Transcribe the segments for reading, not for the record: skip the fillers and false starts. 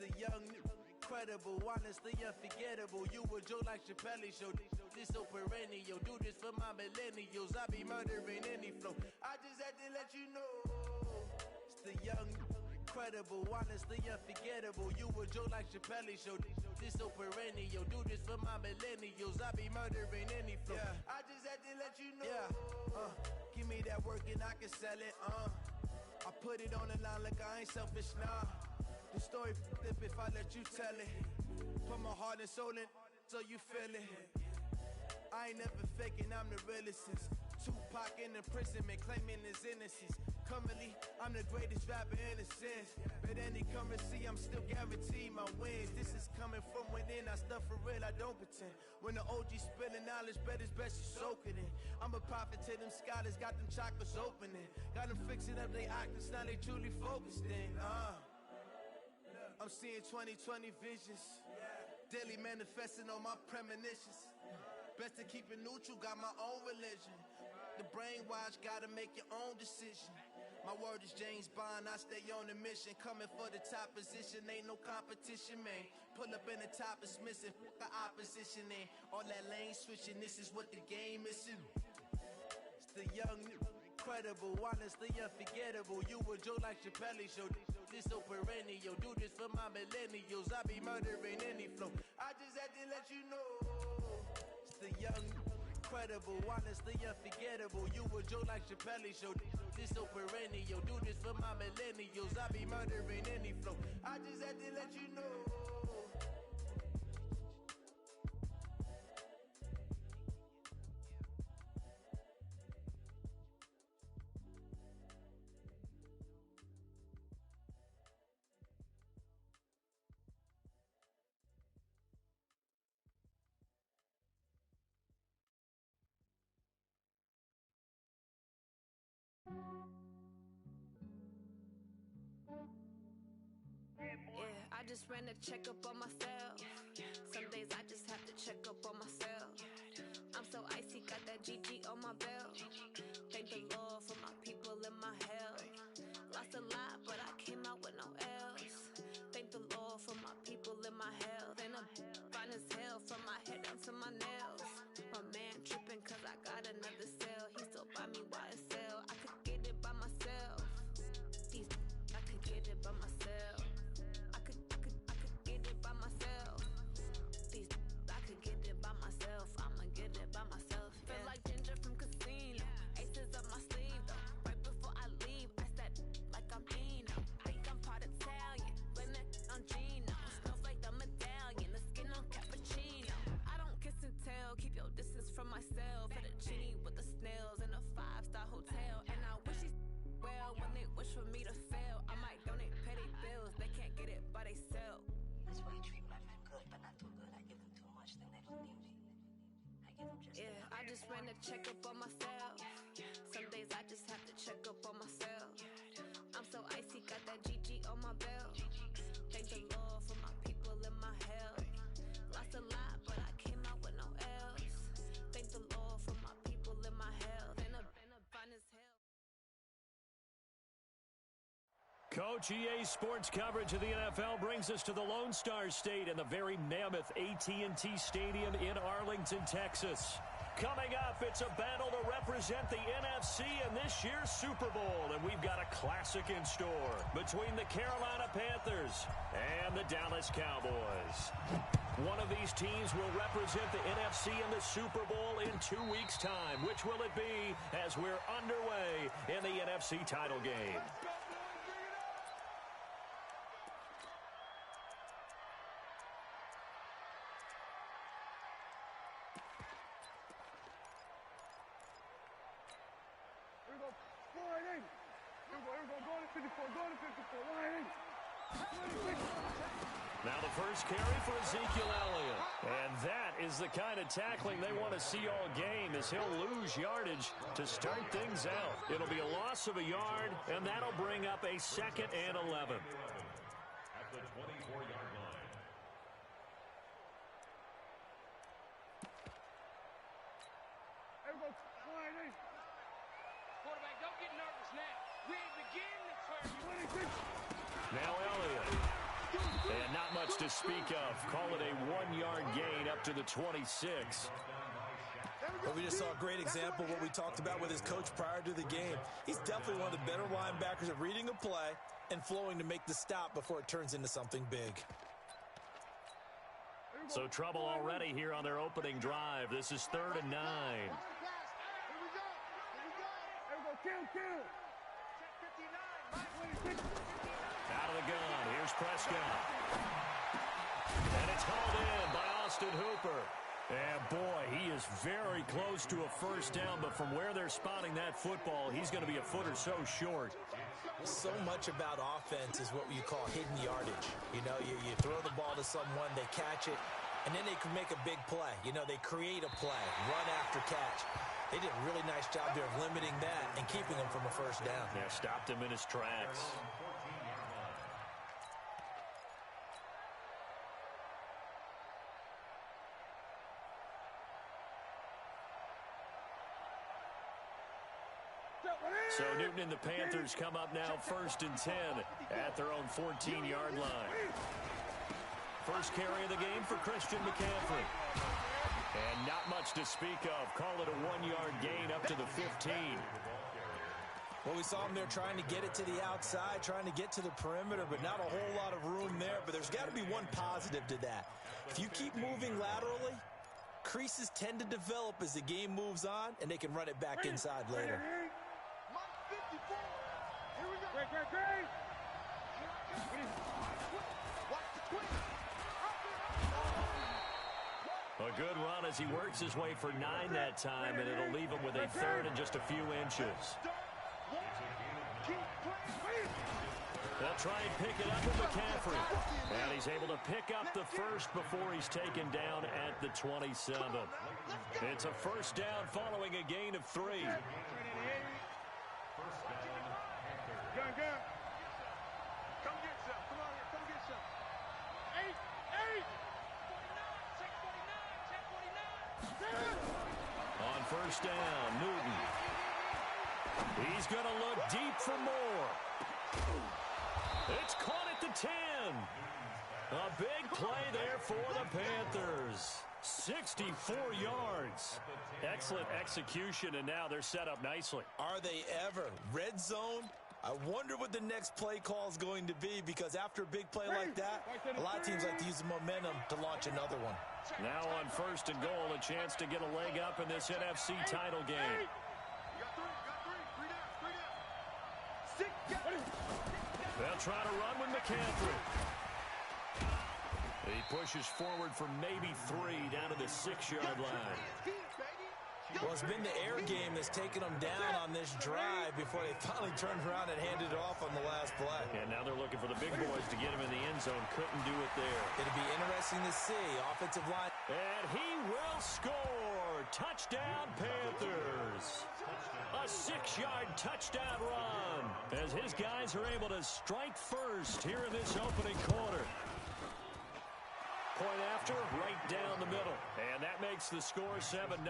The young, incredible, honestly unforgettable. You a Joe like Chappelle show. This so perennial. Do this for my millennials. I be murdering any flow. I just had to let you know. It's the young, incredible, honestly unforgettable. You a Joe like Chappelle show. This so perennial. Do this for my millennials. I be murdering any flow. Yeah. I just had to let you know. Yeah. Give me that work and I can sell it. I put it on the line like I ain't selfish, nah. The story f***ed up if I let you tell it. Put my heart and soul in so you feel it. I ain't never faking, I'm the realest since Tupac in imprisonment, claiming his innocence. Currently, I'm the greatest rapper in a sense. But any currency, I'm still guaranteed my wins. This is coming from within, I stuff for real, I don't pretend. When the OG spilling knowledge, bet it's best you soak it in. I'm a prophet to them scholars, got them chakras opening. Got them fixing up their octaves, now they truly focused in. I'm seeing 2020 visions, daily manifesting on my premonitions. Best to keep it neutral, got my own religion. The brainwash, gotta make your own decision. My word is James Bond, I stay on a mission. Coming for the top position, ain't no competition, man. Pull up in the top is missing, the opposition in. All that lane switching, this is what the game is. It's the young, incredible, honestly unforgettable. You a Joe like Chappelle show. This so perennial. Do this for my millennials. I be murdering any flow. I just had to let you know. It's the young, incredible, honestly unforgettable. You a Joe like Chappelle show. This so perennial. Do this for my millennials. I be murdering any flow. I just had to let you know. Yeah, I just ran a checkup on myself. Some days I just have to check up on myself. I'm so icy, got that GG on my belt. Thank the Lord for my people and my health. Lost a lot, but I came out with no L's. Thank the Lord for my people and my health. And I'm fine as hell from my head down to my nails. My man tripping cause I got another cell. He still buy me YSL. I could get it by myself. I could get it by myself. I could get it by myself. I could get it by myself. I'ma get it by myself. Yeah. Feel like Ginger from Casino. Aces up my sleeve though. Right before I leave, I said like I'm Dino. Think I'm part Italian, blame that on Gino. Smells like the medallion, the skin on cappuccino. I don't kiss and tell, keep your distance from myself. Fettuccine with the snails in a 5-star hotel. And I wish he's well when they wish for me to fail. I might donate petty bills, they can't get it by they sell. That's why you treat my men good, but not too good. I give them too much, then they don't need me. I give them just Yeah, I just ran a checkup on myself. Some days I just have to check up on myself. I'm so icy, got that GG on my belt. Thank the Lord for my people and my health. Lost a lot, but I came out with no L's. Thank the Lord for my people and my health. And I'm fine as hell. Coach, EA Sports coverage of the NFL brings us to the Lone Star State and the very mammoth AT&T Stadium in Arlington, Texas. Coming up, it's a battle to represent the NFC in this year's Super Bowl, and we've got a classic in store between the Carolina Panthers and the Dallas Cowboys. One of these teams will represent the NFC in the Super Bowl in 2 weeks' time. Which will it be as we're underway in the NFC title game? Now the first carry for Ezekiel Elliott. And that is the kind of tackling they want to see all game, as he'll lose yardage to start things out. It'll be a loss of a yard, and that'll bring up a 2nd and 11. At the 24-yard line. Quarterback, don't get nervous now. We ain't beginning to turn you. Now Elliott. And not much to speak of. Call it a 1-yard gain up to the 26. Well, we just saw a great example of what we talked about with his coach prior to the game. He's definitely one of the better linebackers at reading a play and flowing to make the stop before it turns into something big. So trouble already here on their opening drive. This is 3rd and 9. Out of the gun. Here's Prescott. And it's hauled in by Austin Hooper. And boy, he is very close to a first down, but from where they're spotting that football, he's going to be a foot or so short. So much about offense is what you call hidden yardage. You know, you throw the ball to someone, they catch it, and then they can make a big play. You know, they create a play, run after catch. They did a really nice job there of limiting that and keeping him from a first down. Yeah, stopped him in his tracks. So Newton and the Panthers come up now 1st and 10 at their own 14-yard line. First carry of the game for Christian McCaffrey. And not much to speak of. Call it a 1-yard gain up to the 15. Well, we saw him there trying to get it to the outside, trying to get to the perimeter, but not a whole lot of room there. But there's got to be one positive to that. If you keep moving laterally, creases tend to develop as the game moves on, and they can run it back inside later. A good run as he works his way for 9 that time, and it'll leave him with a 3rd and just a few inches. They'll try and pick it up with McCaffrey. And he's able to pick up the first before he's taken down at the 27. It's a first down following a gain of 3. Come get some. Come on here. Come get some. 8. 49. On first down, Newton. He's going to look deep for more. It's caught at the 10. A big play there for the Panthers. 64 yards. Excellent execution, and now they're set up nicely. Are they ever? Red zone? I wonder what the next play call is going to be, because after a big play like that, a lot of teams like to use the momentum to launch another one. Now on first and goal, a chance to get a leg up in this NFC title game. They'll try to run with McCaffrey. He pushes forward for maybe 3 down to the 6-yard line. Well, it's been the air game that's taken them down on this drive before they finally turned around and handed it off on the last play. And now they're looking for the big boys to get him in the end zone. Couldn't do it there. It'll be interesting to see. Offensive line. And he will score. Touchdown, Panthers. A 6-yard touchdown run as his guys are able to strike first here in this opening quarter. Point after, right down the middle. And that makes the score 7-0.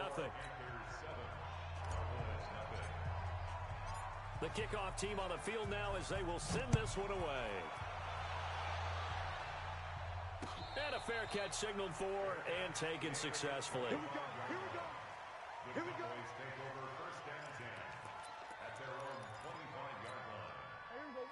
The kickoff team on the field now as they will send this one away. And a fair catch signaled for and taken successfully. Here we go. Here we go. Here we go.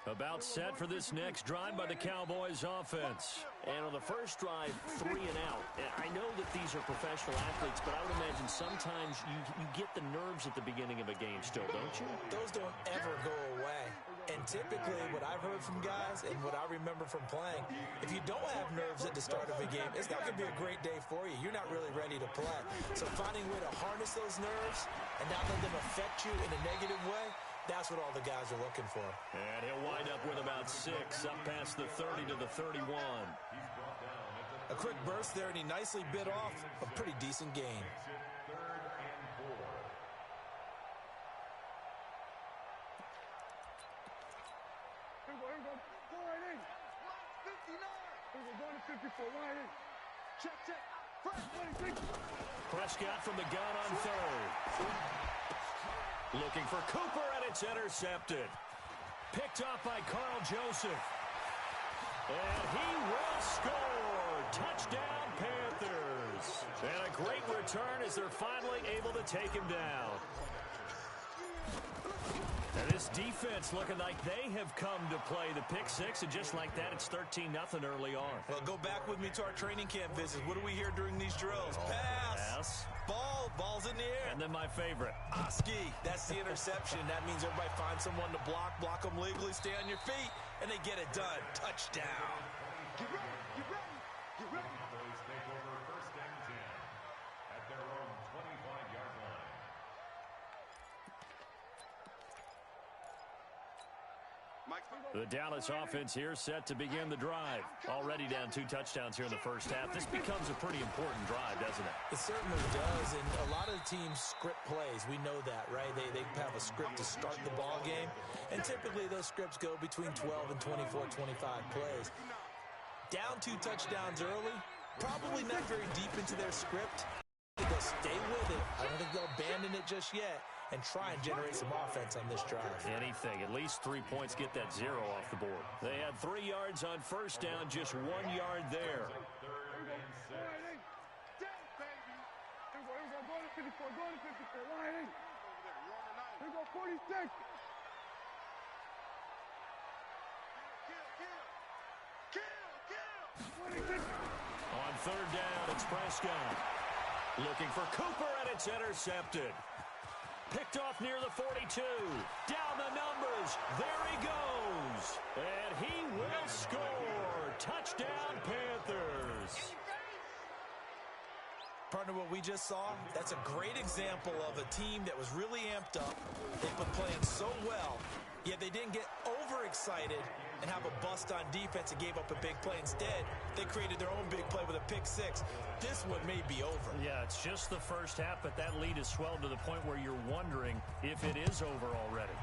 About set for this next drive by the Cowboys offense. And on the first drive, 3 and out. I know that these are professional athletes, but I would imagine sometimes you get the nerves at the beginning of a game still, don't you? Those don't ever go away. And typically what I've heard from guys and what I remember from playing, if you don't have nerves at the start of a game, it's not going to be a great day for you. You're not really ready to play. So finding a way to harness those nerves and not let them affect you in a negative way, That's what all the guys are looking for. And he'll wind up with about 6, up past the 30 to the 31. A quick burst there, and he nicely bit off a pretty decent gain. Prescott from the gun on third. Looking for Cooper, and it's intercepted. Picked off by Carl Joseph. And he will score. Touchdown, Panthers. And a great return as they're finally able to take him down. And this defense looking like they have come to play the pick six, and just like that, it's 13-0 early on. Well, go back with me to our training camp visit. What do we hear during these drills? Pass. Ball's in the air. And then my favorite. Ski. That's the interception. That means everybody finds someone to block them legally, stay on your feet, and they get it done. Touchdown. Get ready. Those take over first and 10 at their own 25-yard line. The Dallas offense here set to begin the drive. Already down 2 touchdowns here in the first half. This becomes a pretty important drive, doesn't it? It certainly does, and a lot of the teams script plays. We know that, right? They have a script to start the ball game, and typically those scripts go between 12 and 24, 25 plays. Down 2 touchdowns early, probably not very deep into their script. They'll stay with it. I don't think they'll abandon it just yet and try and generate some offense on this drive. Anything. At least 3 points, get that 0 off the board. They had 3 yards on first down, just 1 yard there. On third down, it's Prescott. Looking for Cooper, and it's intercepted. Picked off near the 42. Down the numbers. There he goes. And he will score. Touchdown, Panthers. Partner, what we just saw, that's a great example of a team that was really amped up. They've been playing so well, yet they didn't get overexcited and have a bust on defense and gave up a big play. Instead, they created their own big play with a pick six. This one may be over. Yeah, it's just the first half, but that lead has swelled to the point where you're wondering if it is over already.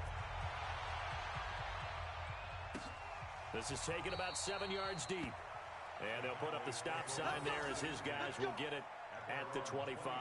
This is taken about 7 yards deep. And they'll put up the stop sign there as his guys will get it at the 25.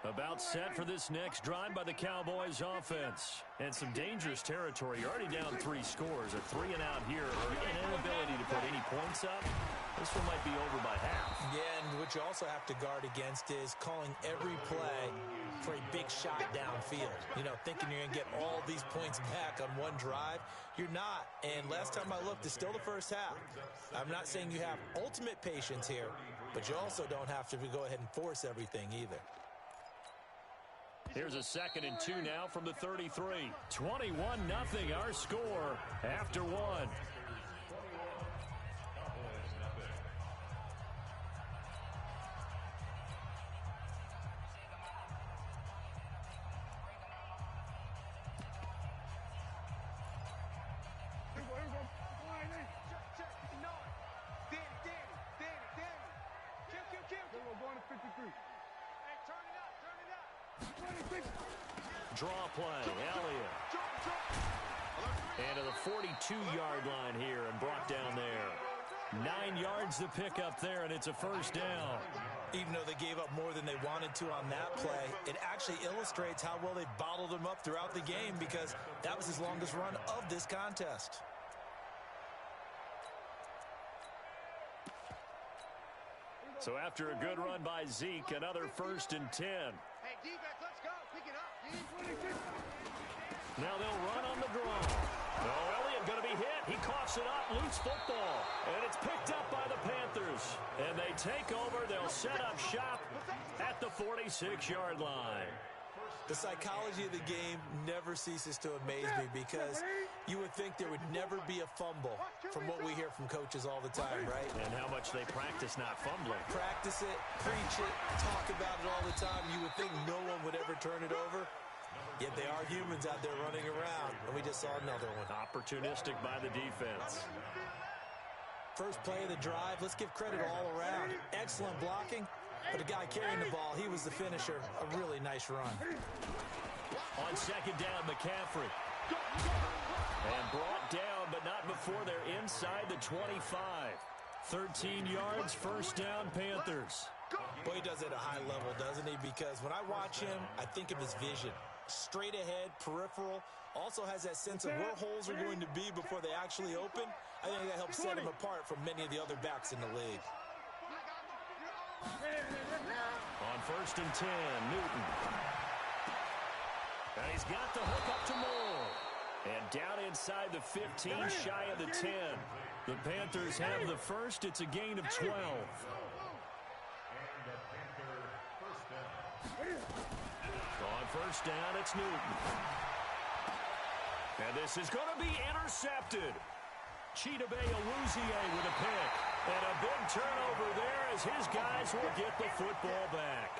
About set for this next drive by the Cowboys offense. And some dangerous territory. You're already down 3 scores. A 3 and out here, or an inability to put any points up. This one might be over by half. Yeah, and what you also have to guard against is calling every play for a big shot downfield. You know, thinking you're going to get all these points back on one drive. You're not. And last time I looked, it's still the first half. I'm not saying you have ultimate patience here, but you also don't have to go ahead and force everything either. Here's a 2nd and 2 now from the 33. 21-0 our score after 1. Draw play, Elliott. And to the 42-yard line here and brought down there. 9 yards to pick up there, and it's a first down. Even though they gave up more than they wanted to on that play, it actually illustrates how well they bottled him up throughout the game, because that was his longest run of this contest. So after a good run by Zeke, another 1st and 10. Hey, defense, let's go. Pick it up. Now they'll run on the draw. Oh, Elliott going to be hit. He coughs it up. Loose football. And it's picked up by the Panthers. And they take over. They'll set up shop at the 46-yard line. The psychology of the game never ceases to amaze me because you would think there would never be a fumble from what we hear from coaches all the time, right? And how much they practice not fumbling. Practice it, preach it, talk about it all the time. You would think no one would ever turn it over. Yet they are humans out there running around, and we just saw another one. Opportunistic by the defense. First play of the drive, let's give credit all around. Excellent blocking, but the guy carrying the ball, he was the finisher. A really nice run. On second down, McCaffrey. And brought down, but not before they're inside the 25. 13 yards, first down, Panthers. Boy, he does it at a high level, doesn't he? Because when I watch him, I think of his vision. Straight ahead, peripheral, also has that sense of where holes are going to be before they actually open. I think that helps set him apart from many of the other backs in the league. On first and 10, Newton. And he's got the hook up to Moore. And down inside the 15, shy of the 10. The Panthers have the first. It's a gain of 12. On first down, it's Newton. And this is going to be intercepted. Chidobe Awuzie with a pick. And a big turnover there as his guys will get the football back.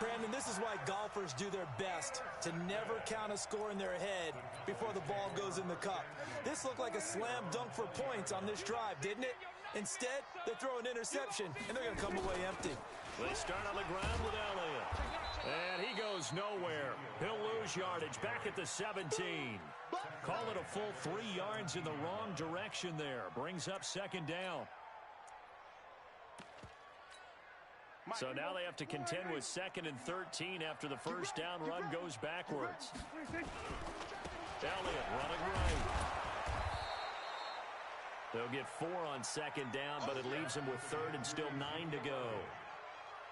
Brandon, this is why golfers do their best to never count a score in their head before the ball goes in the cup. This looked like a slam dunk for points on this drive, didn't it? Instead, they throw an interception, and they're going to come away empty. They start on the ground with Elliott. And he goes nowhere. He'll lose yardage back at the 17. Call it a full 3 yards in the wrong direction there. Brings up second down. So now they have to contend with second and 13 after the first down run goes backwards. Elliott running right. They'll get 4 on second down, but it leaves them with third and still 9 to go.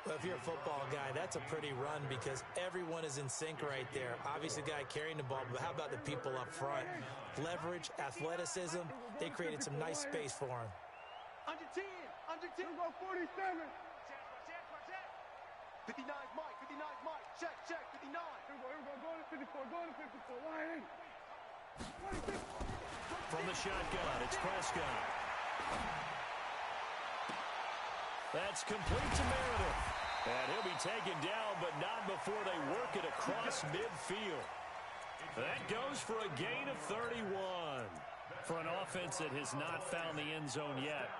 Well, if you're a football guy, that's a pretty run because everyone is in sync right there. Obviously, the guy carrying the ball, but how about the people up front? Leverage, athleticism, they created some nice space for him. Under 10, under 10. Go 47. 59 Mike, 59 Mike. Check, 59. Here we go, go to 54, go to 54. Line. From the shotgun, it's Prescott. That's complete to Meredith. And he'll be taken down, but not before they work it across midfield. That goes for a gain of 31. For an offense that has not found the end zone yet,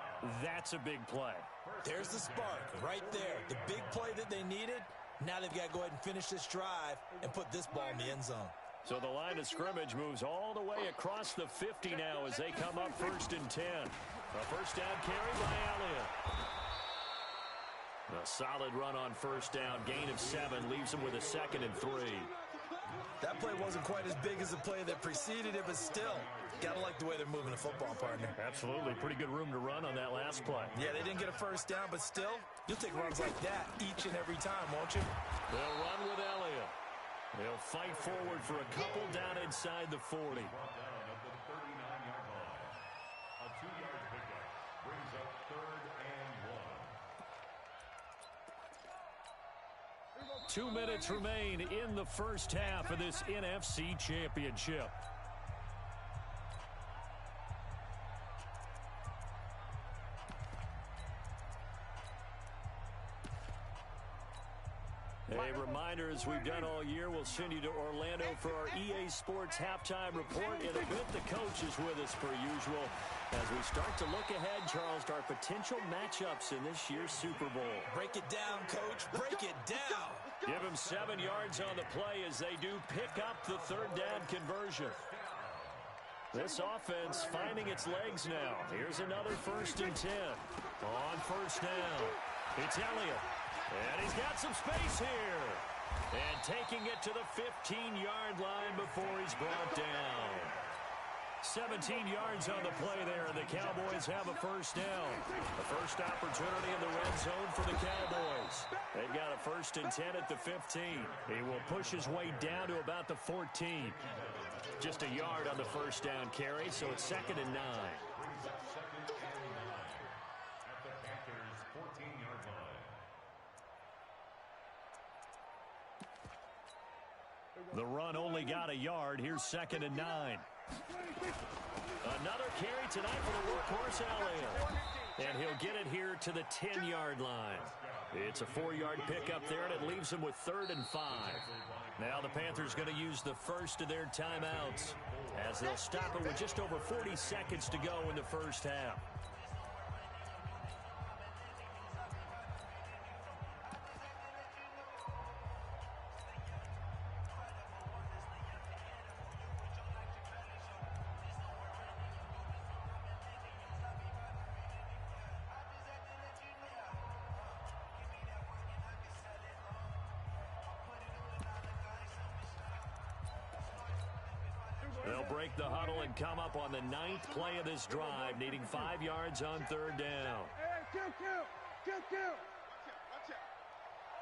that's a big play. There's the spark right there. The big play that they needed. Now they've got to go ahead and finish this drive and put this ball in the end zone. So the line of scrimmage moves all the way across the 50 now as they come up first and 10. A first down carry by Elliott. A solid run on first down. Gain of 7 leaves them with a second and 3. That play wasn't quite as big as the play that preceded it, but still, got to like the way they're moving the football, partner. Absolutely. Pretty good room to run on that last play. Yeah, they didn't get a first down, but still, you'll take runs like that each and every time, won't you? They'll run with Elliott. They'll fight forward for a couple down inside the 40. Down at the 39-yard line. A 2-yard pickup brings up third and 1. 2 minutes remain in the first half of this NFC Championship. A reminder, as we've done all year, we'll send you to Orlando for our EA Sports halftime report. In a bit, the coach is with us per usual as we start to look ahead, Charles, to our potential matchups in this year's Super Bowl. Break it down, Coach. Break it down. Give them 7 yards on the play as they do pick up the third down conversion. This offense finding its legs now. Here's another first and 10. On first down, it's Elliott. And he's got some space here. And taking it to the 15-yard line before he's brought down. 17 yards on the play there, and the Cowboys have a first down. The first opportunity in the red zone for the Cowboys. They've got a first and 10 at the 15. He will push his way down to about the 14. Just a yard on the first down carry, so it's second and 9. At the Panthers' 14-yard line. The run only got a yard. Here's 2nd and 9. Another carry tonight for the workhorse Elliott. And he'll get it here to the 10-yard line. It's a 4-yard pickup there, and it leaves him with 3rd and 5. Now the Panthers going to use the first of their timeouts as they'll stop it with just over 40 seconds to go in the first half. They'll break the huddle and come up on the 9th play of this drive, needing 5 yards on 3rd down. Hey, kill. Watch out.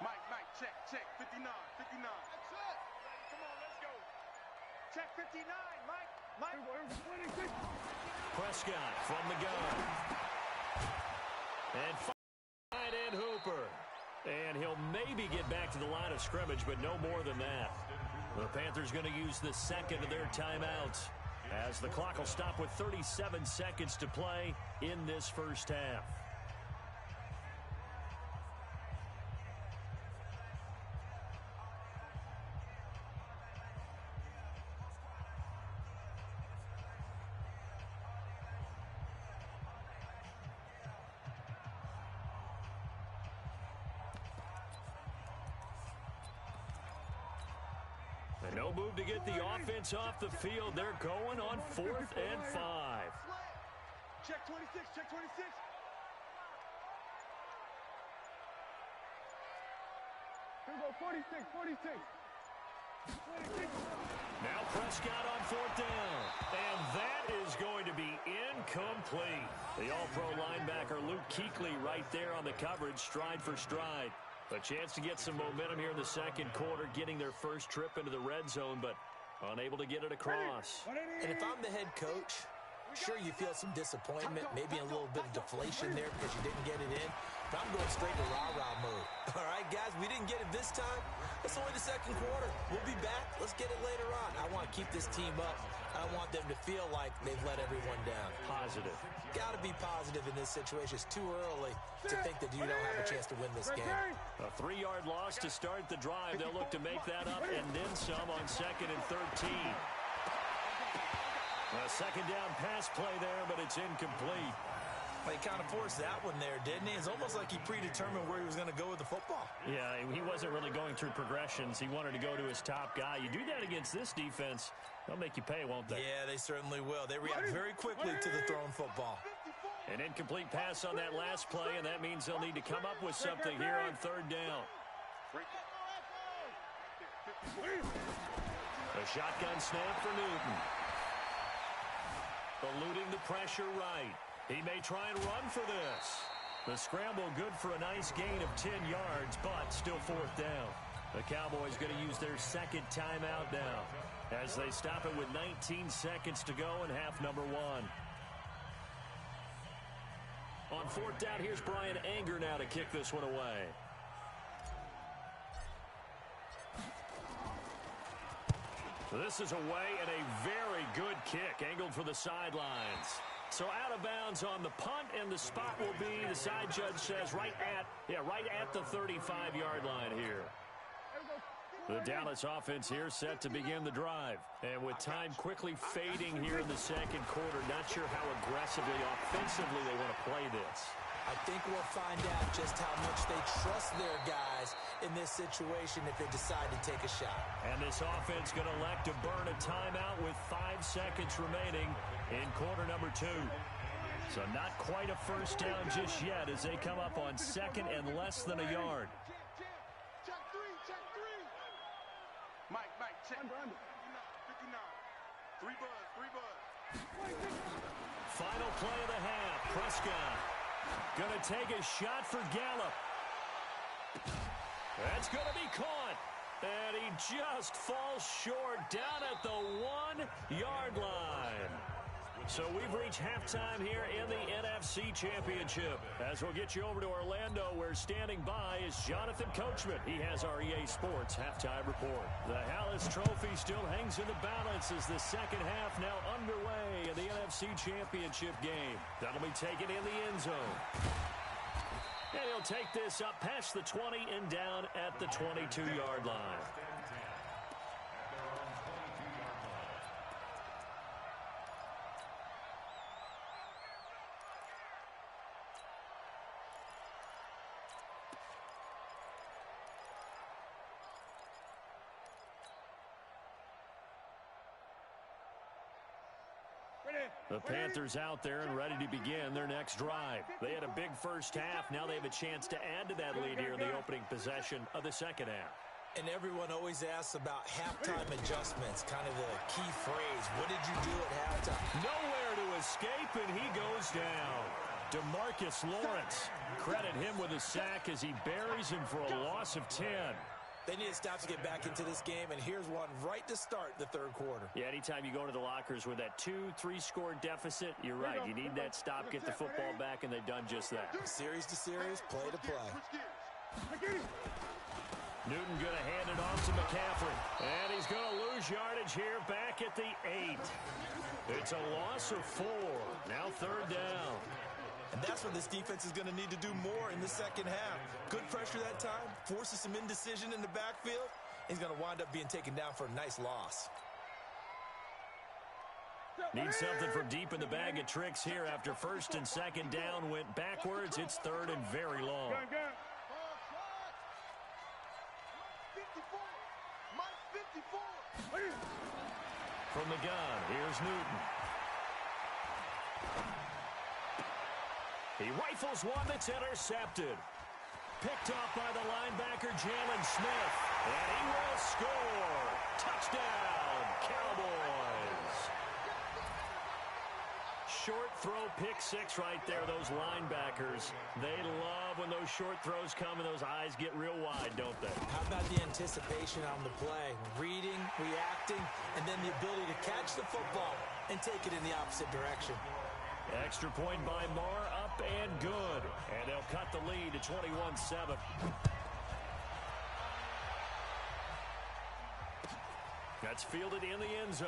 Mike, check, 59. That's it. Come on, let's go. Check 59, Mike. Prescott from the gun. And tight end Hooper. And he'll maybe get back to the line of scrimmage, but no more than that. The Panthers going to use the second of their timeouts as the clock will stop with 37 seconds to play in this first half. And no move to get the offense off the field. They're going on 4th and 5. Check 26. Here we go, 46. Now Prescott on 4th down. And that is going to be incomplete. The all-pro linebacker Luke Kuechly right there on the coverage, stride for stride. A chance to get some momentum here in the second quarter, getting their first trip into the red zone, but unable to get it across. And if I'm the head coach, sure you feel some disappointment, maybe a little bit of deflation there because you didn't get it in. But I'm going straight to rah-rah mode. All right, guys, we didn't get it this time. It's only the second quarter. We'll be back. Let's get it later on. I want to keep this team up. I don't want them to feel like they've let everyone down. Positive. Got to be positive in this situation. It's too early to think that you don't have a chance to win this game. A 3-yard loss to start the drive. They'll look to make that up and then some on 2nd and 13. A second down pass play there, but it's incomplete. Well, he kind of forced that one there, didn't he? It's almost like he predetermined where he was going to go with the football. Yeah, he wasn't really going through progressions. He wanted to go to his top guy. You do that against this defense, they'll make you pay, won't they? Yeah, they certainly will. They react very quickly to the thrown football. An incomplete pass on that last play, and that means they'll need to come up with something here on 3rd down. A shotgun snap for Newton. Eluding the pressure right. He may try and run for this. The scramble good for a nice gain of 10 yards, but still 4th down. The Cowboys going to use their second timeout now as they stop it with 19 seconds to go in half number 1. On 4th down, here's Brian Anger now to kick this one away. This is away and a very good kick, angled for the sidelines. So out of bounds on the punt, and the spot will be, the side judge says, right at the 35-yard line here. The Dallas offense here set to begin the drive. And with time quickly fading here in the second quarter, not sure how aggressively, offensively they want to play this. I think we'll find out just how much they trust their guys in this situation if they decide to take a shot. And this offense going to elect to burn a timeout with 5 seconds remaining in quarter number 2. So not quite a first down just yet as they come up on 2nd and less than a yard. Check 3. Mike, check. 59. 3 buzz. Final play of the half. Prescott going to take a shot for Gallup. That's going to be caught. And he just falls short down at the 1-yard line. So we've reached halftime here in the NFC Championship. As we'll get you over to Orlando, where standing by is Jonathan Coachman. He has our EA Sports halftime report. The Hallis Trophy still hangs in the balance as the second half now underway in the NFC Championship game. That'll be taken in the end zone. And he'll take this up past the 20 and down at the 22-yard line. The Panthers out there and ready to begin their next drive. They had a big first half. Now they have a chance to add to that lead here in the opening possession of the second half. And everyone always asks about halftime adjustments, kind of the key phrase. What did you do at halftime? Nowhere to escape, and he goes down. DeMarcus Lawrence. Credit him with a sack as he buries him for a loss of 10. They need to stop to get back into this game, and here's one right to start the third quarter. Yeah, anytime you go into the lockers with that 2-3 score deficit, you're right. You need that stop, get the football back, and they've done just that. Series to series, play to play. Newton going to hand it off to McCaffrey. And he's going to lose yardage here back at the 8. It's a loss of 4. Now third down. And that's what this defense is going to need to do more in the second half. Good pressure that time, forces some indecision in the backfield. He's going to wind up being taken down for a nice loss. Need something from deep in the bag of tricks here after first and second down went backwards. It's third and very long. From the gun, here's Newton. He rifles one that's intercepted. Picked off by the linebacker, Jalen Smith. And he will score. Touchdown, Cowboys. Short throw, pick six right there, those linebackers. They love when those short throws come and those eyes get real wide, don't they? How about the anticipation on the play? Reading, reacting, and then the ability to catch the football and take it in the opposite direction. Extra point by Marr, up and good. And they'll cut the lead to 21-7. That's fielded in the end zone.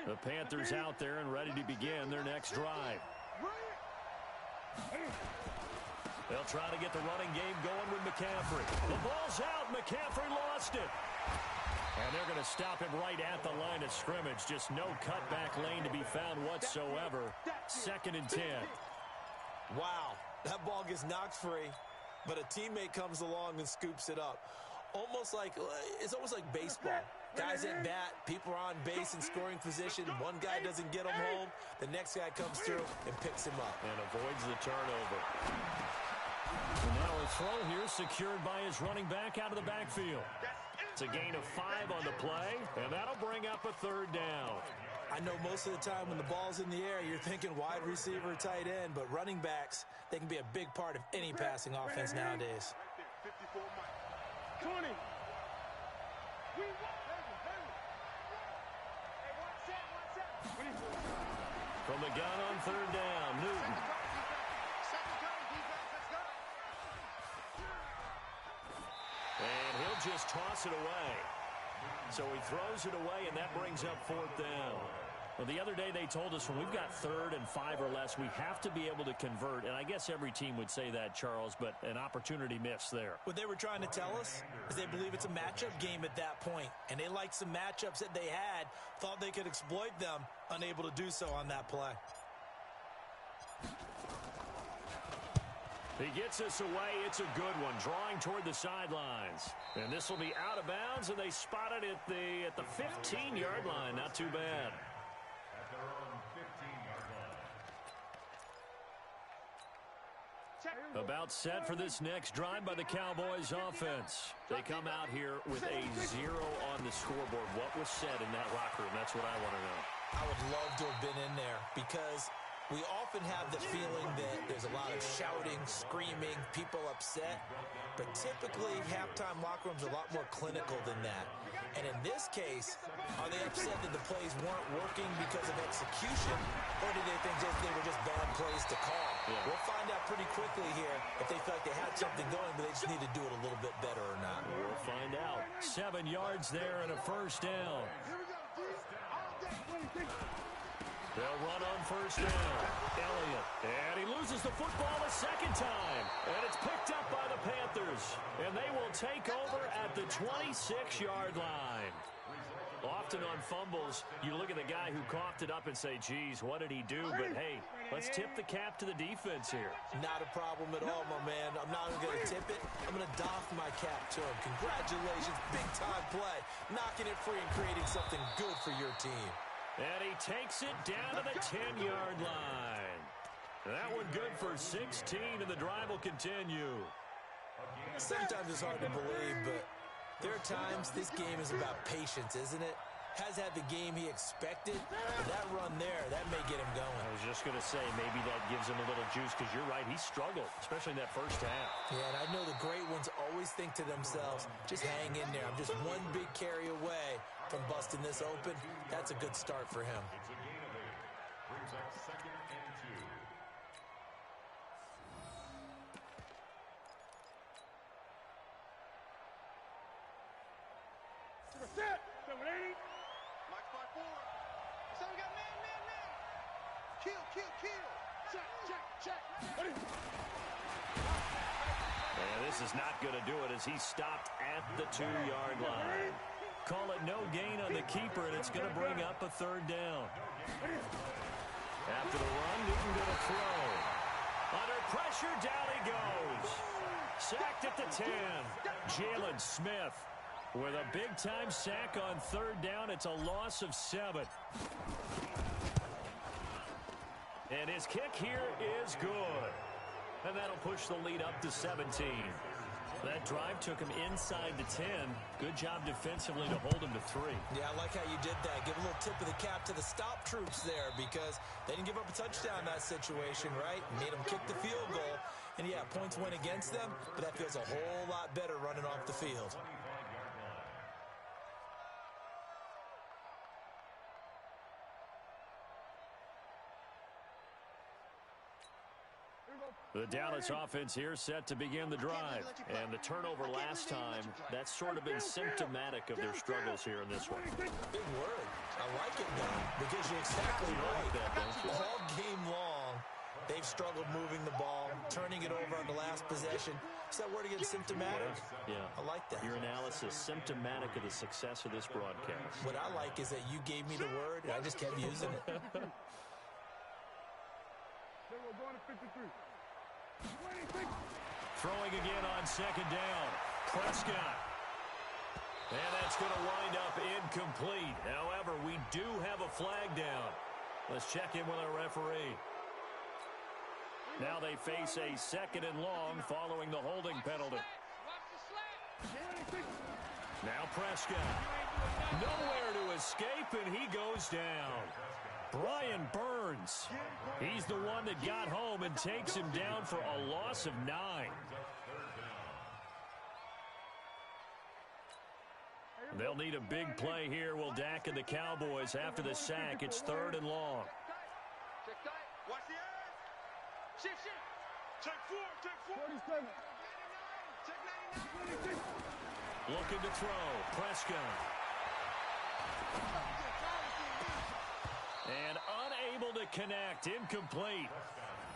The Panthers out there and ready to begin their next drive. They'll try to get the running game going with McCaffrey. The ball's out. McCaffrey lost it. And they're going to stop him right at the line of scrimmage. Just no cutback lane to be found whatsoever. Second and 10. Wow, that ball gets knocked free, but a teammate comes along and scoops it up. It's almost like baseball. Guys at bat, people are on base in scoring position. One guy doesn't get him home. The next guy comes through and picks him up. And avoids the turnover. And now a throw here secured by his running back out of the backfield. It's a gain of 5 on the play, and that'll bring up a third down. I know most of the time when the ball's in the air, you're thinking wide receiver, tight end, but running backs, they can be a big part of any passing offense nowadays. 20. From the gun on third down, Newton. And he'll just toss it away. So he throws it away, and that brings up fourth down. Well, the other day they told us when we've got 3rd and 5 or less, we have to be able to convert. And I guess every team would say that, Charles, but an opportunity missed there. What they were trying to tell us is they believe it's a matchup game at that point. And they liked some matchups that they had, thought they could exploit them, unable to do so on that play. He gets us away. It's a good one, drawing toward the sidelines. And this will be out of bounds, and they spot it at the 15-yard line. Not too bad. At their own 15-yard line. About set for this next drive by the Cowboys offense. They come out here with a 0 on the scoreboard. What was said in that locker room? That's what I want to know. I would love to have been in there because we often have the feeling that there's a lot of shouting, screaming, people upset. But typically, halftime locker rooms are a lot more clinical than that. And in this case, are they upset that the plays weren't working because of execution, or do they think they were just bad plays to call? Yeah. We'll find out pretty quickly here if they feel like they had something going, but they just need to do it a little bit better or not. We'll find out. 7 yards there and a first down. They'll run on first down. Elliott. And he loses the football a second time. And it's picked up by the Panthers. And they will take over at the 26-yard line. Often on fumbles, you look at the guy who coughed it up and say, geez, what did he do? But, hey, let's tip the cap to the defense here. Not a problem at all, my man. I'm not even going to tip it. I'm going to doff my cap to him. Congratulations. Big-time play. Knocking it free and creating something good for your team. And he takes it down to the 10-yard line. That one good for 16, and the drive will continue. Sometimes it's hard to believe, but there are times this game is about patience, isn't it? Has had the game he expected, but that run there, that may get him going. I was just going to say, maybe that gives him a little juice, because you're right, he struggled, especially in that first half. Yeah, and I know the great ones always think to themselves, just hang in there. I'm just one big carry away from busting this open. That's a good start for him. It's a gain of 8. Brings up 2nd and 2. Set. 780. Mike 5-4. So we got man. Kill. Check. And this is not going to do it as he stopped at the 2-yard line. Call it no gain on the keeper, and it's going to bring up a 3rd down. After the run, Newton going to throw. Under pressure, down he goes. Sacked at the 10. Jalen Smith with a big-time sack on 3rd down. It's a loss of 7. And his kick here is good. And that'll push the lead up to 17. That drive took him inside the 10. Good job defensively to hold him to 3. Yeah, I like how you did that. Give a little tip of the cap to the stop troops there because they didn't give up a touchdown in that situation, right? Made them kick the field goal. And, yeah, points went against them, but that feels a whole lot better running off the field. The Dallas offense here set to begin the drive. And the turnover last time, that's sort of been symptomatic of their struggles here in this one. Big word. I like it, though, because you're exactly right. All game long, they've struggled moving the ball, turning it over on the last possession. Is that word again, symptomatic? Yeah. I like that. Your analysis, symptomatic of the success of this broadcast. What I like is that you gave me the word, and I just kept using it. They were going to 53. Throwing again on 2nd down. Prescott. And that's going to wind up incomplete. However, we do have a flag down. Let's check in with our referee. Now they face a 2nd and long following the holding penalty. Now Prescott. Nowhere to escape, and he goes down. Brian Burns. He's the one that got home and takes him down for a loss of 9. They'll need a big play here. Will Dak and the Cowboys after the sack. It's 3rd and long. Watch the eyes. Shift. Check 4. 47. Check 99. Looking to throw. Prescott. And unable to connect. Incomplete.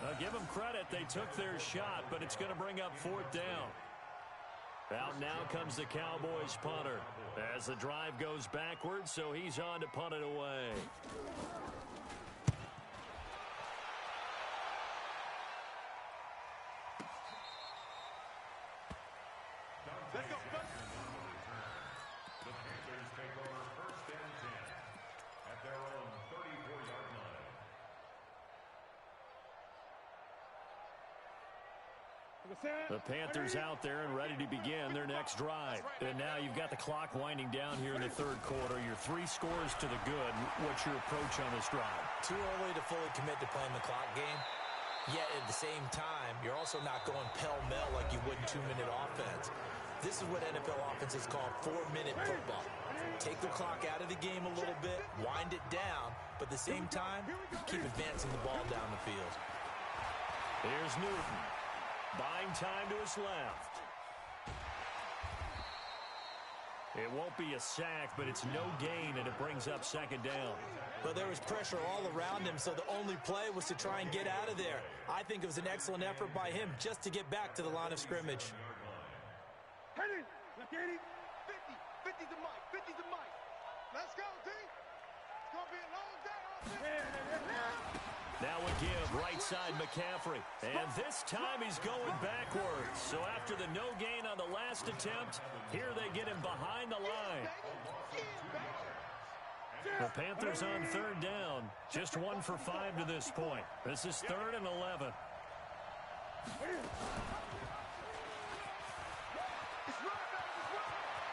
Now give them credit. They took their shot, but it's going to bring up 4th down. Out now comes the Cowboys punter as the drive goes backwards, so he's on to punt it away. Let's go. The Panthers take over 1st and 10 at their own 34-yard line. The Panthers out there and ready to begin their next drive. And now you've got the clock winding down here in the third quarter. You're 3 scores to the good. What's your approach on this drive? Too early to fully commit to playing the clock game. Yet at the same time, you're also not going pell-mell like you would in 2-minute offense. This is what NFL offenses call 4-minute football. Take the clock out of the game a little bit, wind it down, but at the same time, keep advancing the ball down the field. Here's Newton. Buying time to his left. It won't be a sack, but it's no gain, and it brings up second down. But there was pressure all around him, so the only play was to try and get out of there. I think it was an excellent effort by him just to get back to the line of scrimmage. Hit it! Look at it! 50! 50's the mic! 50's the mic! Let's go, D! It's going to be a long day. Now a give, right side McCaffrey. And this time he's going backwards. So after the no gain on the last attempt, here they get him behind the line. The Panthers on third down. Just 1 for 5 to this point. This is 3rd and 11.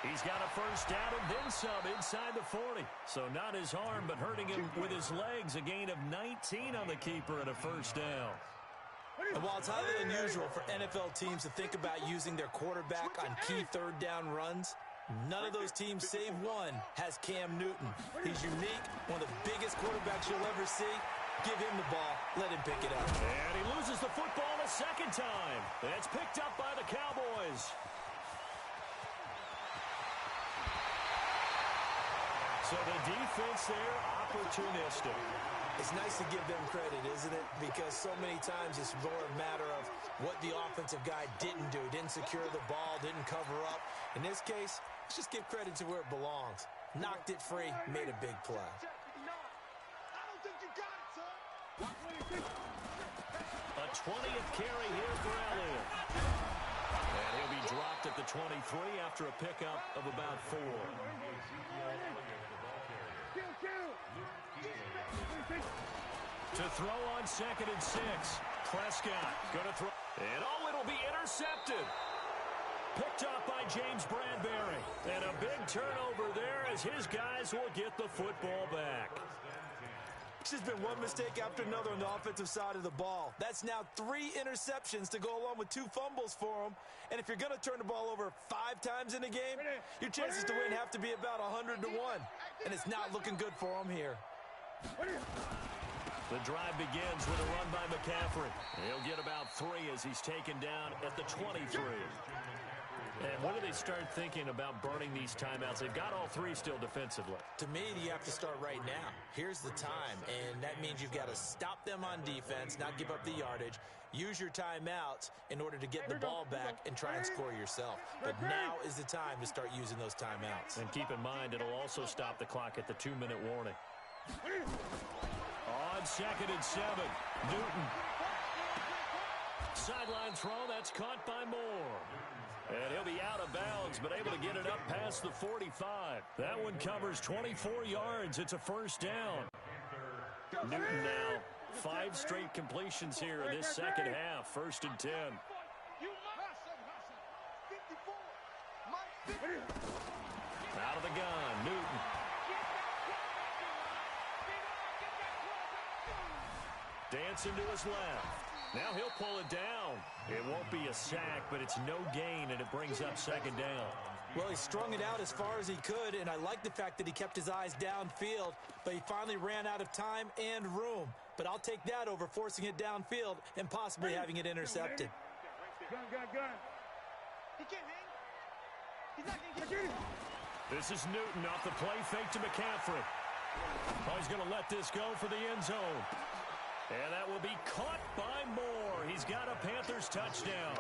He's got a first down and then some inside the 40. So not his arm, but hurting him with his legs. A gain of 19 on the keeper and a first down. And while it's highly unusual for NFL teams to think about using their quarterback on key third down runs, none of those teams, save one, has Cam Newton. He's unique, one of the biggest quarterbacks you'll ever see. Give him the ball. Let him pick it up. And he loses the football a second time. It's picked up by the Cowboys. So the defense there, opportunistic. It's nice to give them credit, isn't it? Because so many times it's more a matter of what the offensive guy didn't do. Didn't secure the ball, didn't cover up. In this case, let's just give credit to where it belongs. Knocked it free, made a big play. I don't think you got it, son. A 20th carry here for Elliott. And he'll be dropped at the 23 after a pickup of about 4. To throw on 2nd and 6. Prescott going to throw. And it'll be intercepted. Picked up by James Bradbury. And a big turnover there as his guys will get the football back. It's just been one mistake after another on the offensive side of the ball. That's now 3 interceptions to go along with 2 fumbles for him. And if you're going to turn the ball over 5 times in a game, your chances to win have to be about 100 to 1. And it's not looking good for him here. The drive begins with a run by McCaffrey. He'll get about 3 as he's taken down at the 23. And when do they start thinking about burning these timeouts? They've got all 3 still defensively. To me, you have to start right now. Here's the time, and that means you've got to stop them on defense, not give up the yardage, use your timeouts in order to get the ball back and try and score yourself. But now is the time to start using those timeouts. And keep in mind, it'll also stop the clock at the 2-minute warning. On 2nd and 7, Newton. Sideline throw, that's caught by Moore. And he'll be out of bounds, but able to get it up past the 45. That one covers 24 yards. It's a first down. Newton now 5 straight completions here in this second half. 1st and 10. Out of the gun, Newton. Dancing to his left. Now he'll pull it down. It won't be a sack, but it's no gain, and it brings up second down. Well, he strung it out as far as he could, and I like the fact that he kept his eyes downfield, but he finally ran out of time and room. But I'll take that over forcing it downfield and possibly having it intercepted. Gun. He can't hang. He's not going to get it. This is Newton off the play fake to McCaffrey. Oh, he's going to let this go for the end zone. And that will be caught by Moore. He's got a Panthers touchdown.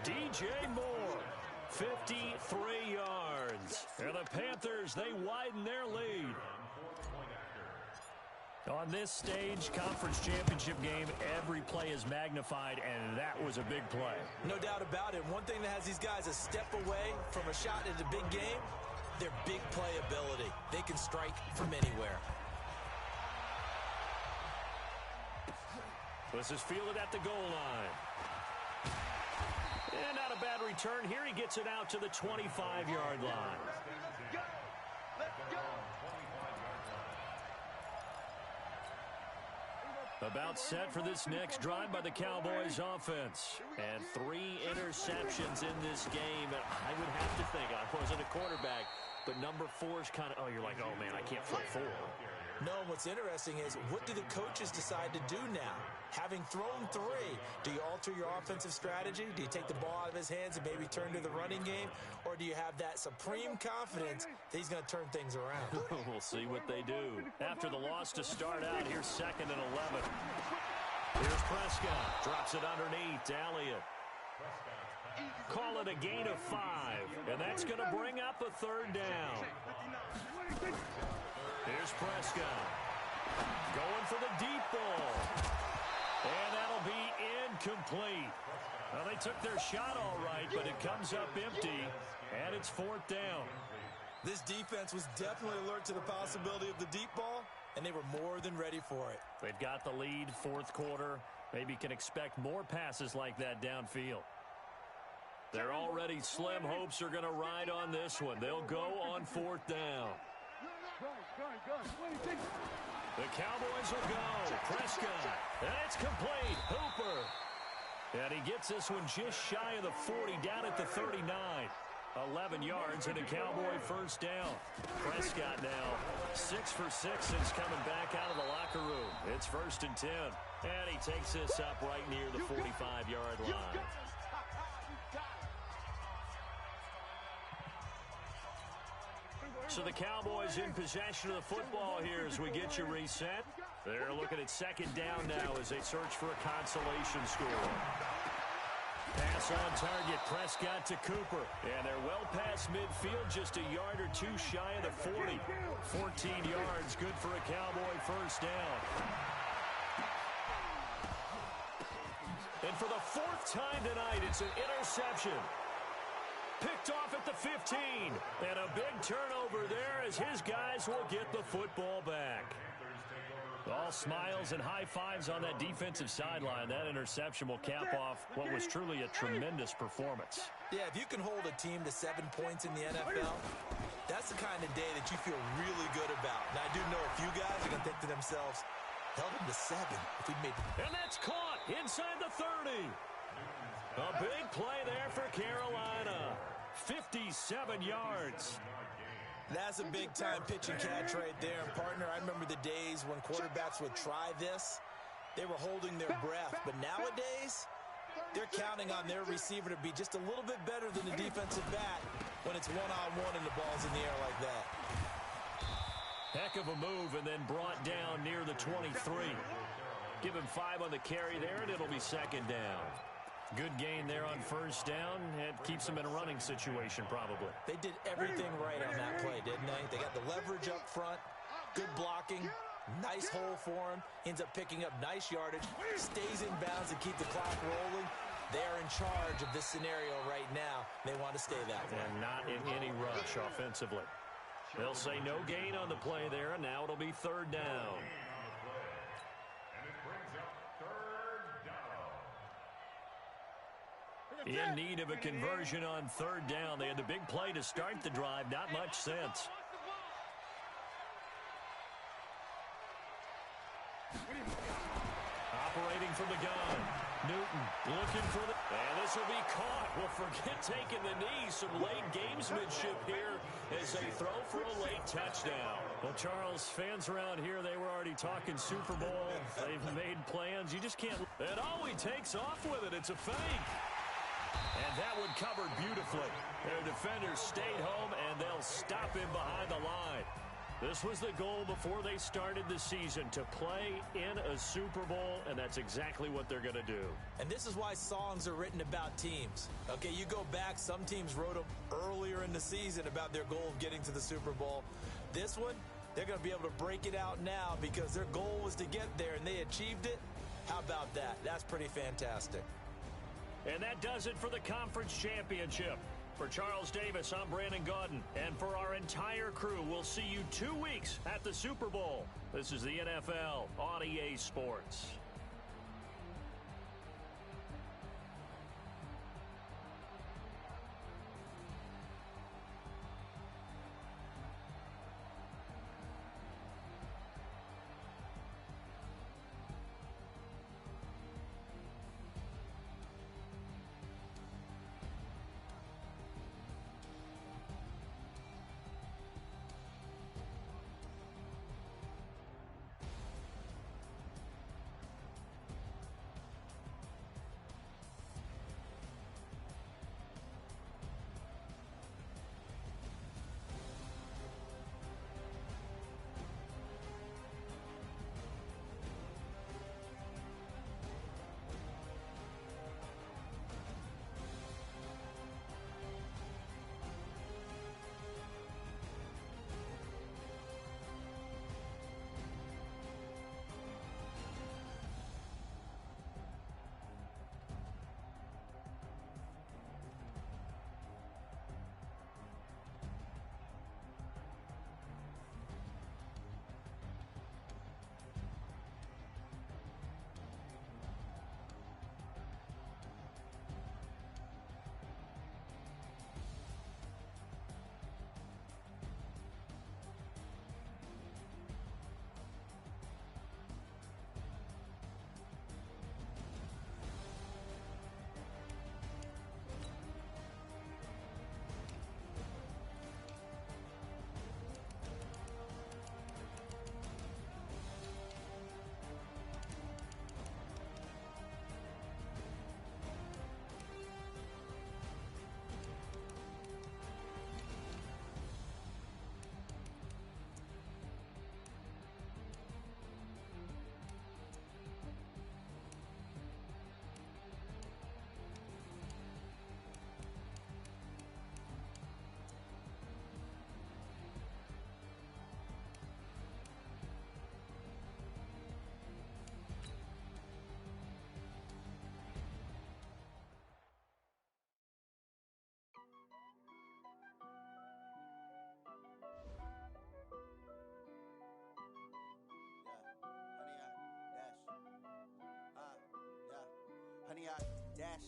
DJ Moore, 53 yards. And the Panthers, they widen their lead. On this stage, conference championship game, every play is magnified, and that was a big play. No doubt about it. One thing that has these guys a step away from a shot at a big game, their big play ability. They can strike from anywhere. This is fielded at the goal line. a bad return here. He gets it out to the 25-yard line. About set for this next drive by the Cowboys offense. And 3 interceptions in this game. I would have to think, I wasn't a quarterback, but number 4 is kind of, you're like, oh, man, I can't throw 4. No, what's interesting is what do the coaches decide to do now? Having thrown 3, do you alter your offensive strategy? Do you take the ball out of his hands and maybe turn to the running game? Or do you have that supreme confidence that he's going to turn things around? We'll see what they do. After the loss to start out, here's 2nd and 11. Here's Prescott. Drops it underneath to Elliott. Call it a gain of 5. And that's going to bring up a 3rd down. Here's Prescott. Going for the deep ball. And that'll be incomplete. Well, they took their shot all right, but it comes up empty, and it's 4th down. This defense was definitely alert to the possibility of the deep ball, and they were more than ready for it. They've got the lead, 4th quarter. Maybe can expect more passes like that downfield. Their already slim hopes are going to ride on this one. They'll go on 4th down. The Cowboys will go. Prescott. And it's complete. Hooper. And he gets this one just shy of the 40, down at the 39. 11 yards and a Cowboy 1st down. Prescott now 6 for 6 since coming back out of the locker room. It's 1st and 10. And he takes this up right near the 45-yard line. So the Cowboys in possession of the football here as we get you reset. They're looking at 2nd down now as they search for a consolation score. Pass on target, Prescott to Cooper. And they're well past midfield, just a yard or 2 shy of the 40. 14 yards, good for a Cowboy 1st down. And for the 4th time tonight, it's an interception. Picked off at the 15. And a big turnover there as his guys will get the football back. All smiles and high fives on that defensive sideline. That interception will cap off what was truly a tremendous performance. Yeah, if you can hold a team to 7 points in the NFL, that's the kind of day that you feel really good about. And I do know a few guys are going to think to themselves, held him to 7 if we made it. And that's caught inside the 30. A big play there for Carolina. 57 yards. That's a big-time pitch and catch right there. And, partner, I remember the days when quarterbacks would try this. They were holding their breath. But nowadays, they're counting on their receiver to be just a little bit better than the defensive back when it's one-on-one and the ball's in the air like that. Heck of a move and then brought down near the 23. Give him 5 on the carry there, and it'll be 2nd down. Good gain there on 1st down. It keeps them in a running situation, probably. They did everything right on that play, didn't they? They got the leverage up front, good blocking, nice hole for him, ends up picking up nice yardage, stays in bounds to keep the clock rolling. They're in charge of this scenario right now. They want to stay that way. And not in any rush offensively. They'll say no gain on the play there, and now it'll be 3rd down. In need of a conversion on 3rd down. They had the big play to start the drive. Not much sense. Operating from the gun. Newton looking for the... And this will be caught. Well, forget taking the knee. Some late gamesmanship here as they throw for a late touchdown. Well, Charles, fans around here, they were already talking Super Bowl. They've made plans. You just can't... And oh, he takes off with it. It's a fake. And that one covered beautifully. Their defenders stayed home, and they'll stop him behind the line. This was the goal before they started the season, to play in a Super Bowl, and that's exactly what they're going to do. And this is why songs are written about teams. Okay, you go back, some teams wrote them earlier in the season about their goal of getting to the Super Bowl. This one, they're going to be able to break it out now because their goal was to get there, and they achieved it. How about that? That's pretty fantastic. And that does it for the conference championship. For Charles Davis, I'm Brandon Gaudin. And for our entire crew, we'll see you 2 weeks at the Super Bowl. This is the NFL on EA Sports.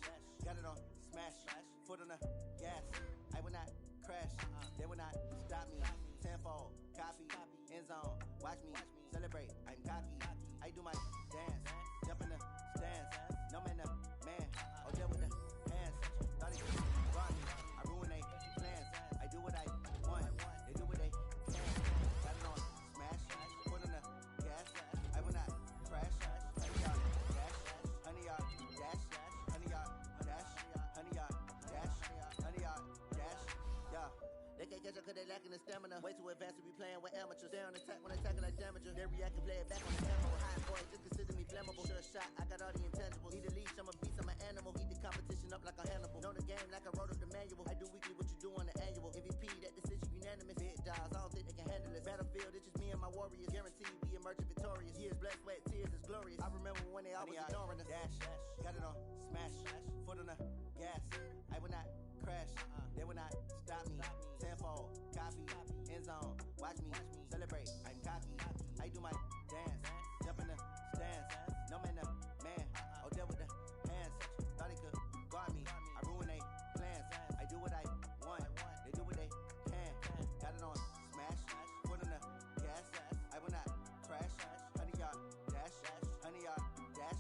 dash. Got it on smash. Foot on the gas. I will not crash. They will not stop me. Tenfold, copy, end zone. Watch me celebrate. I'm cocky. I do my dance. Jump in the stands. No man, the man. Oh, deal with the hands. Thought he could rock me. I ruin they plans. I do what I want. They do what they can. Got it on smash. Foot on the gas. I will not crash. 100 yard dash. 100 yard dash. 100 yard dash. 100 yard dash. 100 yard dash. Yeah. They can't catch up cause they lacking the stamina. Way too advanced to be playing with amateurs. Stay on attack when they tackle like damager. They react and play it back on the tempo. High boy, just consider me flammable. Sure shot, I got all the intangibles. Need a leash, I'm a beast, I'm an animal. Eat the competition up like a Hannibal. Know the game like I wrote up the manual. I do weekly what you do on the annual. MVP, that decision unanimous. Big dogs, I don't think they can handle this. Battlefield, it's just me and my warriors. Guaranteed we emerging victorious. Years, blood, sweat, tears, is glorious. I remember when they always ignoring us. Dash, got it on smash. Foot on the gas. I will not crash. They will not stop me. Tenfold, copy, end zone. Watch me celebrate. I'm cocky. I do my dance. Jump in the stands. No man, the man. Oh, deal with the hands. Thought he could guard me. I ruin they plans. I do what I want. They do what they can. Got it on smash. Foot on the gas. I will not crash. 100 yard dash. 100 yard dash.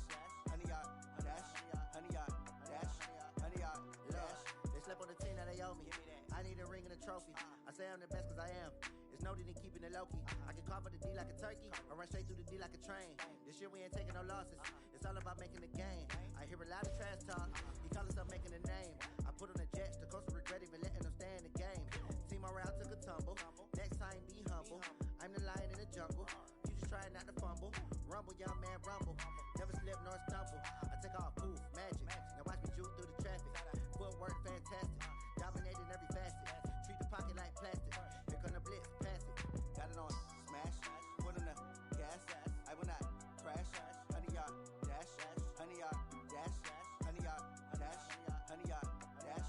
100 yard dash. 100 yard dash. 100 yard dash. They slept on the team that they owe me. I need a ring and a trophy. I say I'm the best cause I am. It's noted in keeping it low-key. I can carve up the D like a turkey or run straight through the D like a train. This year we ain't taking no losses. It's all about making the game. I hear a lot of trash talk. He call himself making a name. I put on the jets. The coach will regret even letting them stay in the game. Team around took a tumble. Next time be humble. I'm the lion in the jungle. You just trying not to fumble. Rumble, young man, rumble. Never slip nor stumble. I take off, poof, magic. Now watch me juke through the traffic. Footwork fantastic. Dominating every facet. Treat the pocket like plastic. Here come the blitz, pass it. Got it on smash. Foot on the gas. I will not crash. 100 yard dash. 100 yard dash. 100 yard dash. 100 yard dash.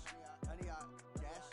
100 yard dash.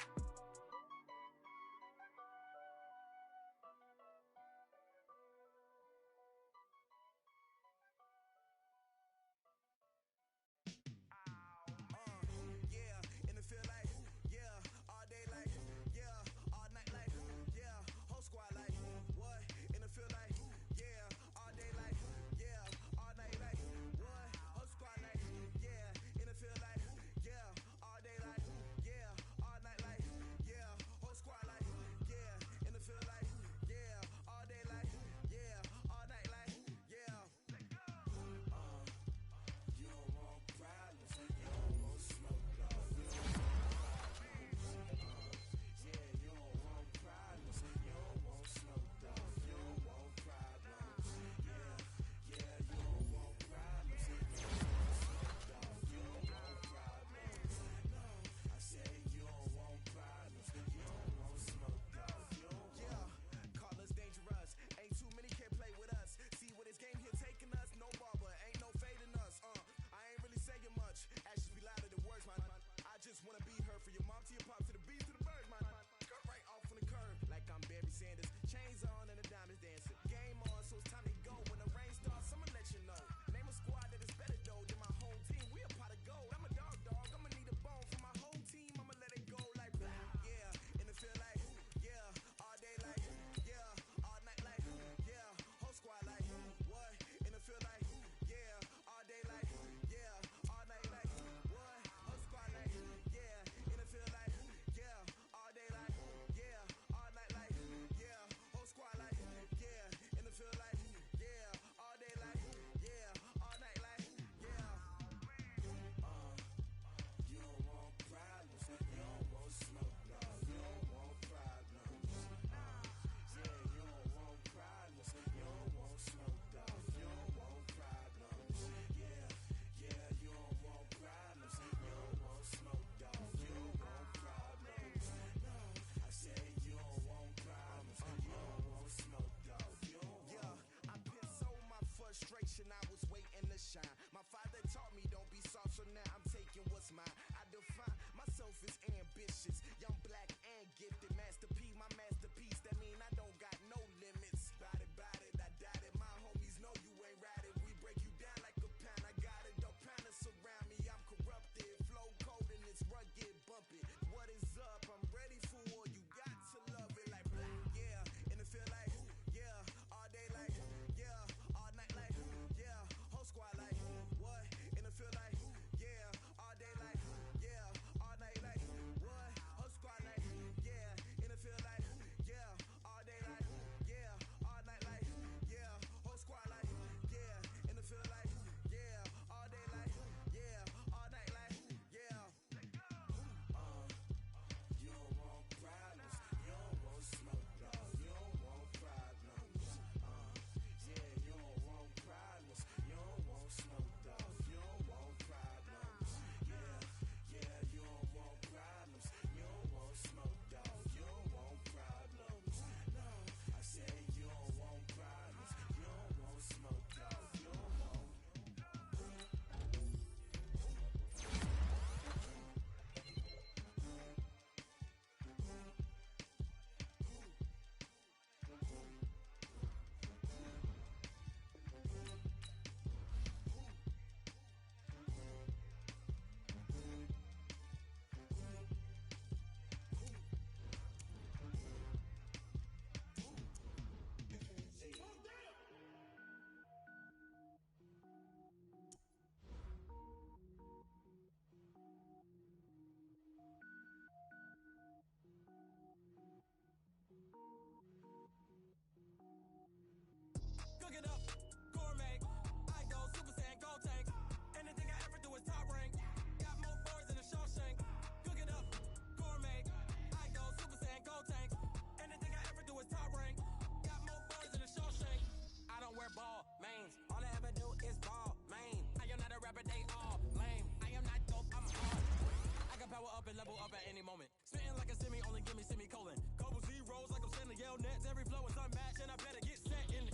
nets, every flow is unmatched, and I better get set and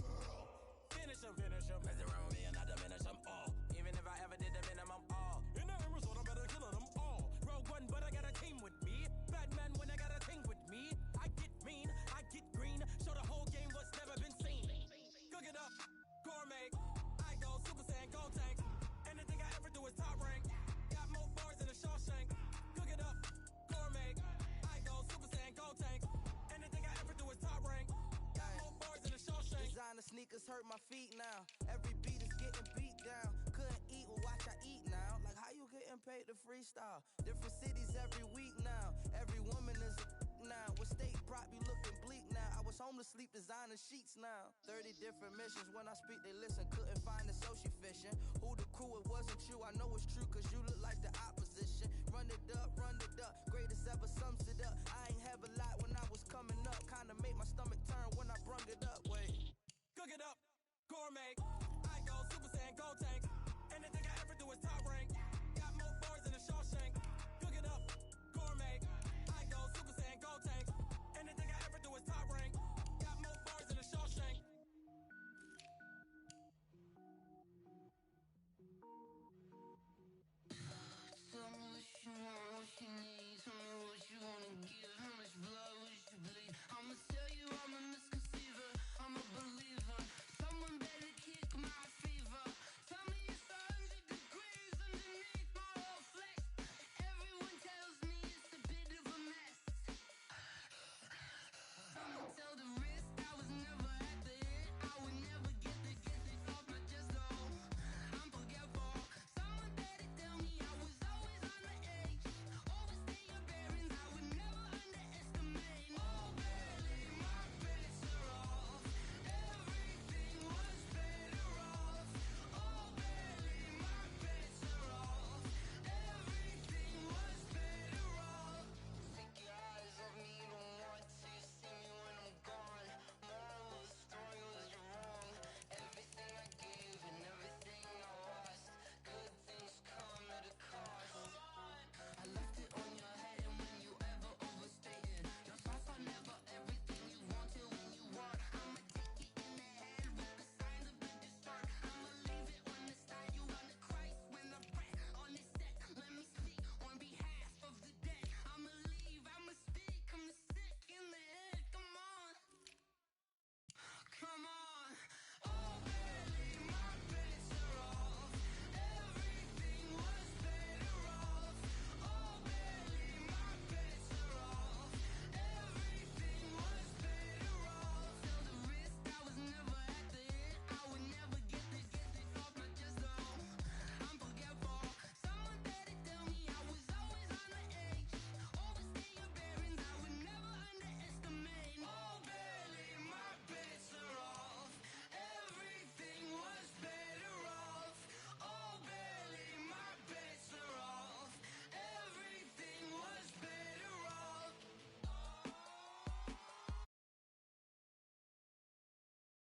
finish them. Mess around with me and I diminish them all. Even if I ever did the minimum all. In the result, I better kill them all. Rogue one, but I got a team with me. Batman when I got a team with me. I get mean, I get green. Show the whole game what's never been seen. Cook it up, gourmet. I go Super Saiyan, go tank. Anything I ever do is top rank. Got more bars than a Shawshank. Cook it up, gourmet. I go Super Saiyan, go tank. Anything I ever do is top rank. Got more bars than a Shawshank. Designer sneakers hurt my feet now. Every beat is getting beat down. Couldn't eat, well watch I eat now. Like how you getting paid to freestyle? Different cities every week now. Every woman is a now. With state prop you looking bleak now. I was home to sleep designer sheets now. 30 different missions. When I speak they listen. Couldn't find the social fishing. Who the crew, it wasn't you. I know it's true cause you look like the opposition. Run it up, greatest ever sums it up. I ain't have a lot when I was coming up. Kinda made my stomach turn when I brung it up. Wait. Cook it up, gourmet. I go Super Saiyan, go tank. Anything I ever do is top rank.